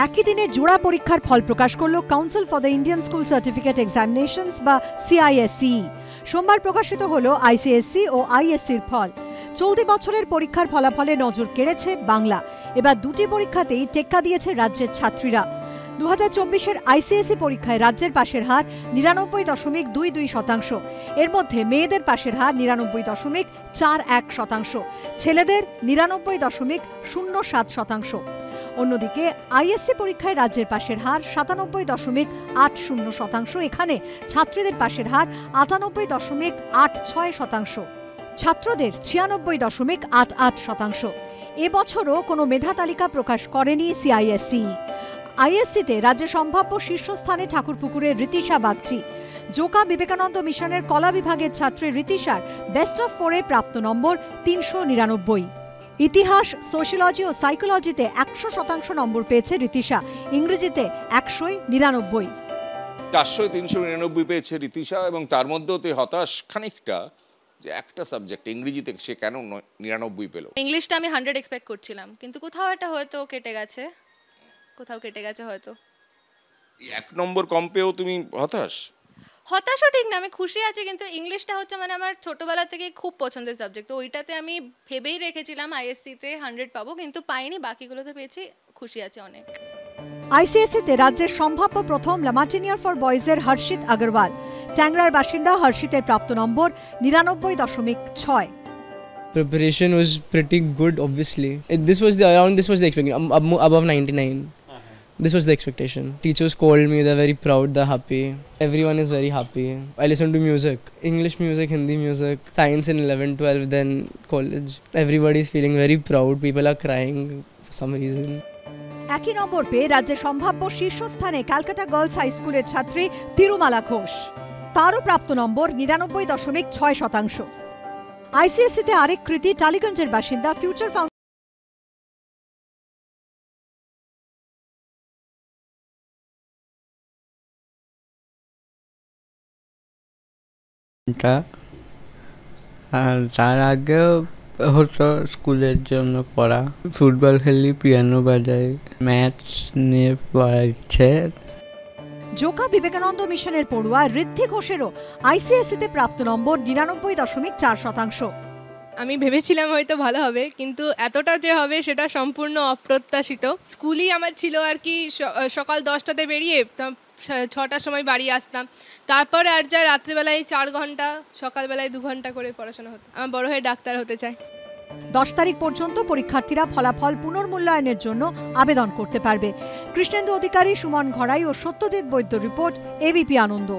একই দিনে জোড়া পরীক্ষার ফল প্রকাশ করল council for the Indian school certificate examinations বা CISE। সোমবার প্রকাশিত হলো ICSE ও ISCর ফল। চলতি বছরের পরীক্ষার ফলাফলে নজর কেড়েছে বাংলা। এবার দুটি পরীক্ষাতেই টেক্কা দিয়েছে রাজ্যের ছাত্রীরা। 2024-এর ICSE পরীক্ষায় রাজ্যের পাশের হার 99.22%। এর মধ্যে মেয়েদের পাশের হার 99.41%, ছেলেদের 99.07%। অন্যদিকে ISC পরীক্ষায় রাজ্যের পাশের হার 97.80%। এখানে ছাত্রীদের পাশের হার 98.86%, ছাত্রদের 96.88%। এবছরও কোনো মেধা তালিকা প্রকাশ করেনি CISE। ISCতে রাজ্যে সম্ভাব্য শীর্ষস্থানে ঠাকুরপুকুরের রীতিশা বাগচি। জোকা বিবেকানন্দ মিশনের কলা বিভাগের ছাত্রী রীতিশার বেস্ট অফ 4-এ প্রাপ্ত নম্বর 399। ইতিহাস, সোশিয়োলজি ও সাইকোলজিতে 100% নম্বর পেয়েছে রীতিশা। ইংরেজিতে 199। 399 পেয়েছে রীতিশা, এবং তার মধ্যেও তো হতাশ খানিকটা যে একটা সাবজেক্ট ইংরেজিতে সে কেন 99 পেল। ইংলিশটা আমি 100 এক্সপেক্ট করছিলাম, কিন্তু কোথাও এটা হয়তো কেটে গেছে, হয়তো। 1 নম্বর কম পেয়েও তুমি হতাশ? হতাশও ঠিক না, আমি খুশি আছি, কিন্তু ইংলিশটা হচ্ছে মানে আমার ছোটবেলা থেকে খুব পছন্দের সাবজেক্ট। তো ওইটাতে আমি ভেবেই রেখেছিলাম ISCতে 100 পাবো, কিন্তু পাইনি। বাকিগুলোতে পেয়েছি, খুশি আছি অনেক। ICSE-তে রাজ্যের সম্ভাব্য প্রথম লামাটিনিয়ার ফর বয়েজের হর্ষিত আগরওয়াল। ট্যাংরার বাসিন্দা হর্ষিতের প্রাপ্ত নম্বর 99.6। Preparation was pretty good, obviously. This was the expectation, above 99. This was the expectation. Teachers called me, they're very proud, they're happy. Everyone is very happy. I listen to music, English music, Hindi music, science in 11, 12, then college. Everybody is feeling very proud. People are crying for some reason. একই নম্বর পেয়ে রাজ্যে সম্ভাব্য শীর্ষস্থানে Calcutta girls high স্কুলের ছাত্রী তিরুমালা ঘোষ। তারও প্রাপ্ত নম্বর 99.6%। ICSE-তে আরেক কৃতি টালিগঞ্জের বাসিন্দা ফিউচার তার আগেও হতো স্কুলের জন্য পড়া, ফুটবল খেলি, পিয়ানো বাজাই, ম্যাথস নিয়ে পড়ার ইচ্ছে। জোকা বিবেকানন্দ মিশনের পড়ুয়া ঋদ্ধি ঘোষেরও ICSE-তে প্রাপ্ত নম্বর 99.4%। আমি ভেবেছিলাম হয়তো ভালো হবে, কিন্তু এতটা যে হবে সেটা সম্পূর্ণ অপ্রত্যাশিত। স্কুলই আমার ছিল আর কি, সকাল 10টাতে বেরিয়ে 6টার সময় বাড়ি আসতাম। তারপরে আর যা রাত্রিবেলায় 4 ঘন্টা, সকালবেলায় 2 ঘন্টা করে পড়াশোনা হতো। আমার বড় হয়ে ডাক্তার হতে চাই। 10 তারিখ পর্যন্ত পরীক্ষার্থীরা ফলাফল পুনর্মূল্যায়নের জন্য আবেদন করতে পারবে। কৃষ্ণেন্দু অধিকারী, সুমন ঘড়াই ও সত্যজিৎ বৈদ্য রিপোর্ট, ABP আনন্দ।